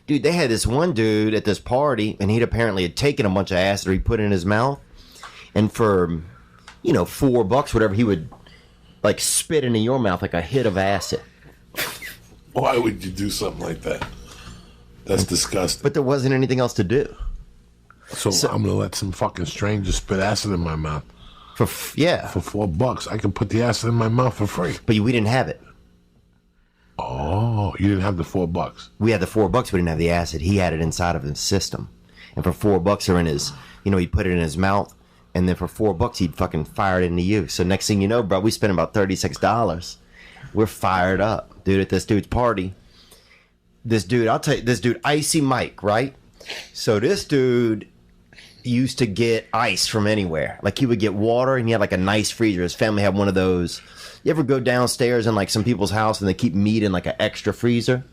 Dude, they had this one dude at this party, and he'd apparently had taken a bunch of acid, or he put it in his mouth, and for, $4, whatever, he would, like, spit into your mouth like a hit of acid. Why would you do something like that? That's disgusting. But there wasn't anything else to do. So I'm gonna let some fucking stranger spit acid in my mouth. For $4, I can put the acid in my mouth for free. But we didn't have it. Oh, you didn't have the $4. We had the $4, we didn't have the acid. He had it inside of his system. And for $4 or in his, he'd put it in his mouth. And then for $4, he'd fucking fire it into you. So next thing you know, bro, we spent about $36. We're fired up, dude, at this dude's party. This dude, I'll tell you, this dude, Icy Mike, right? So this dude used to get ice from anywhere. Like, he would get water, and he had like a nice freezer. His family had one of those. You ever go downstairs in like some people's house and they keep meat in like an extra freezer?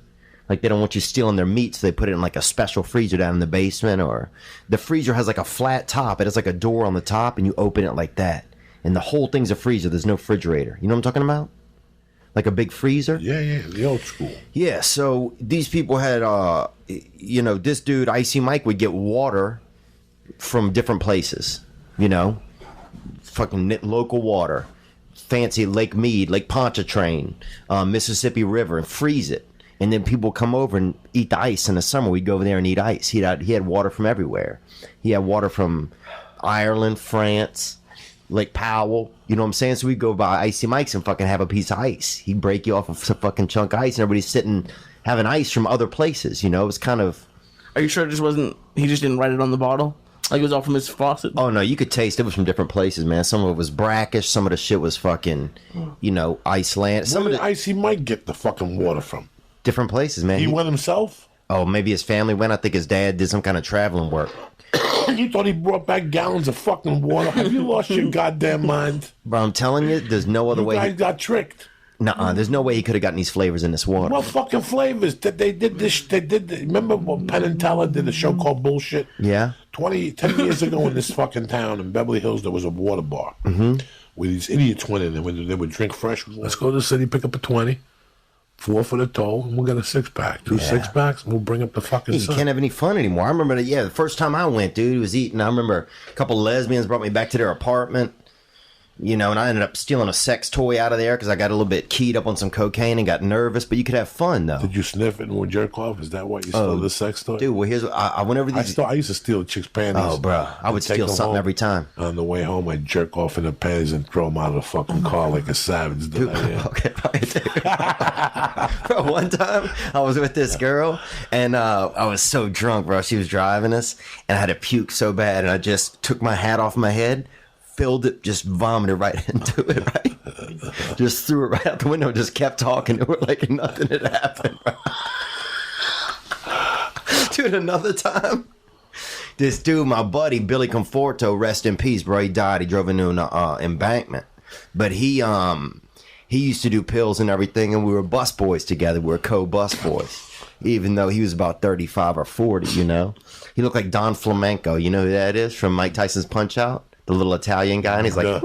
Like, they don't want you stealing their meat, so they put it in like a special freezer down in the basement. Or the freezer has like a flat top. It has like a door on the top, and you open it like that. And the whole thing's a freezer. There's no refrigerator. You know what I'm talking about? Like a big freezer? Yeah, the old school. Yeah, so these people had, this dude, Icy Mike, would get water from different places, fucking local water, fancy Lake Mead, Lake Pontchartrain, Mississippi River, and freeze it. And then people come over and eat the ice in the summer. We'd go over there and eat ice. He had water from everywhere. He had water from Ireland, France, Lake Powell. You know what I'm saying? So we'd go by Icy Mike's and fucking have a piece of ice. He'd break you off of a fucking chunk of ice, and everybody's sitting having ice from other places. It was kind of... Are you sure it just wasn't... He just didn't write it on the bottle? Like, it was all from his faucet? Oh, no, you could taste it was from different places, man. Some of it was brackish. Some of the shit was fucking, Iceland. Where did Icy Mike get the fucking water from? Different places, man. He went himself? Oh, maybe his family went. I think his dad did some kind of traveling work. You thought he brought back gallons of fucking water? Have you lost your goddamn mind? Bro, I'm telling you, there's no other way. You guys got tricked. Nuh-uh, there's no way he could have gotten these flavors in this water. What fucking flavors? They did this. Remember when Penn and Teller did a show called Bullshit? Yeah. 10 years ago in this fucking town in Beverly Hills, there was a water bar where these idiots went in and when they would drink fresh. Let's go to the city, pick up a 20. 4 for the toll, and we'll get a 6-pack. 2 6-packs, and we'll bring up the fucking You can't have any fun anymore. I remember the first time I went, dude, he was eating. I remember a couple lesbians brought me back to their apartment, and I ended up stealing a sex toy out of there because I got a little bit keyed up on some cocaine and got nervous, but you could have fun, though. Did you sniff it and jerk off? Is that why you stole the sex toy? Dude, well, here's I went over these. I used to steal chicks' panties. Oh, bro, I would steal something every time. On the way home, I'd jerk off in the panties and throw them out of the fucking car like a savage. Dude, okay, bro, one time I was with this girl and I was so drunk, bro. She was driving us and I had to puke so bad, and I just took my hat off my head, filled it, just vomited right into it, right? Just threw it right out the window, just kept talking to her like nothing had happened, bro. Dude, another time, this dude, my buddy, Billy Conforto, rest in peace, bro. He died. He drove into an embankment. But he used to do pills and everything, and we were bus boys together. We were co-bus boys, even though he was about 35 or 40, He looked like Don Flamenco. You know who that is from Mike Tyson's Punch-Out? The little Italian guy, and he's like...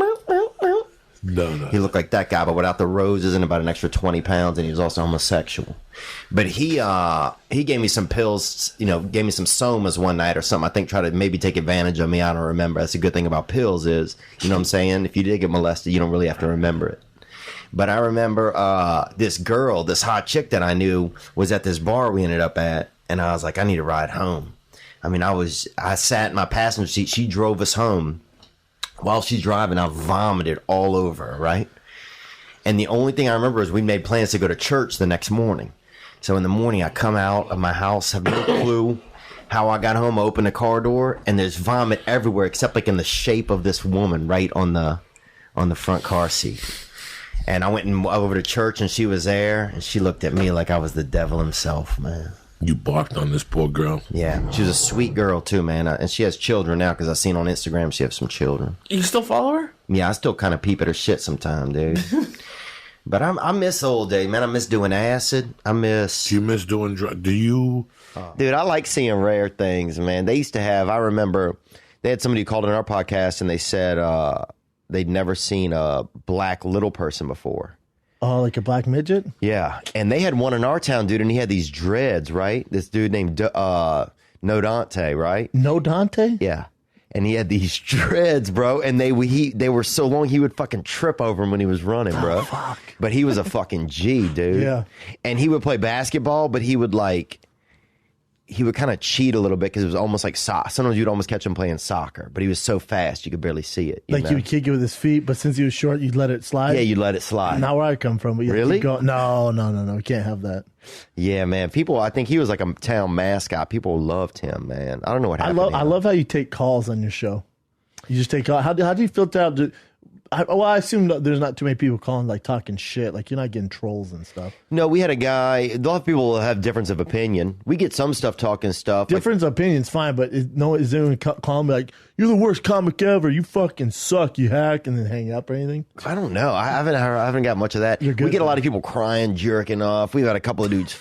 No. He looked like that guy, but without the roses and about an extra 20 pounds, and he was also homosexual. But he gave me some pills, gave me some somas one night or something. I think tried to maybe take advantage of me. I don't remember. That's a good thing about pills is, you know what I'm saying? If you did get molested, you don't really have to remember it. But I remember this girl, this hot chick that I knew was at this bar we ended up at, and I was like, I need a ride home. I mean, I sat in my passenger seat. She drove us home. While she's driving, I vomited all over her, right? And the only thing I remember is we made plans to go to church the next morning. So in the morning, I come out of my house, have no clue how I got home, I open the car door, and there's vomit everywhere except like in the shape of this woman right on the front car seat. And I went over to church, and she was there, and she looked at me like I was the devil himself, man. You barked on this poor girl. Yeah, she was a sweet girl too, man. And she has children now because I seen on Instagram she has some children. You still follow her? Yeah, I still kind of peep at her shit sometime, dude. But I miss old day, man. I miss doing acid. Do you miss doing drugs? Do you? Dude, I like seeing rare things, man. They used to have, I remember, they had somebody who called in our podcast and they said they'd never seen a black little person before. Oh, like a black midget? Yeah, and they had one in our town, dude, and he had these dreads, right? This dude named No Dante, right? No Dante? Yeah. And he had these dreads, bro, and they were so long he would fucking trip over him when he was running, bro. Oh, fuck. But he was a fucking G, dude. Yeah. And he would play basketball, but he would kind of cheat a little bit because it was almost like soccer. Sometimes you'd almost catch him playing soccer, but he was so fast you could barely see it. Like he would kick it with his feet, but since he was short, you'd let it slide? Yeah, you'd let it slide. Not where I come from. But Really? No. We can't have that. Yeah, man. People, I think he was like a town mascot. People loved him, man. I don't know what happened. I love how you take calls on your show. You just take calls. How do you filter out? I assume there's not too many people calling, like, talking shit. Like, you're not getting trolls and stuff. No, we had a guy. A lot of people have difference of opinion. We get some stuff talking stuff. Difference of opinion's fine, but is anyone calling me like, you're the worst comic ever, you fucking suck, you hack, and then hang up or anything? I don't know. I haven't got much of that. You're good, we get a lot of people crying, jerking off. We've had a couple of dudes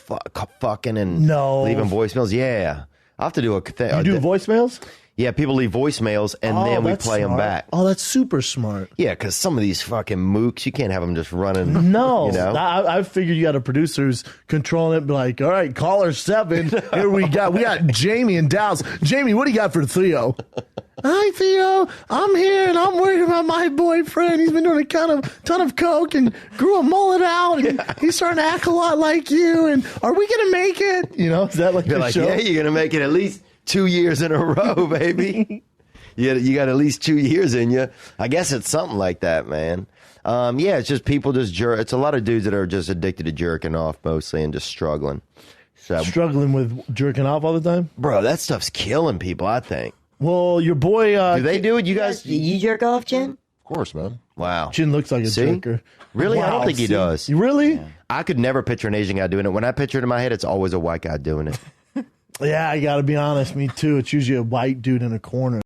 fucking and leaving voicemails. Yeah. I'll have to do a thing. You do voicemails? Yeah, people leave voicemails, and then we play them back. Oh, that's super smart. Yeah, because some of these fucking mooks, you can't have them just running. No. You know? I figured you got a producer who's controlling it, be like, all right, caller 7, here we got Jamie in Dallas. Jamie, what do you got for Theo? Hi, Theo. I'm here, and I'm worried about my boyfriend. He's been doing a ton of coke and grew a mullet out, and he's starting to act a lot like you, and are we going to make it? You know, is that like your show? Yeah, you're going to make it at least 2 years in a row, baby. You got at least 2 years in you. I guess it's something like that, man. Yeah, it's just people just jerk. It's a lot of dudes that are just addicted to jerking off mostly and just struggling. So, struggling with jerking off all the time? Bro, that stuff's killing people, I think. Well, your boy... do they do it? You guys... You jerk off, Jen? Of course, man. Wow. Chin looks like a jerker. Really? Wow, I don't think he does. Really? Yeah. I could never picture an Asian guy doing it. When I picture it in my head, it's always a white guy doing it. Yeah, I got to be honest. Me too. It's usually a white dude in a corner.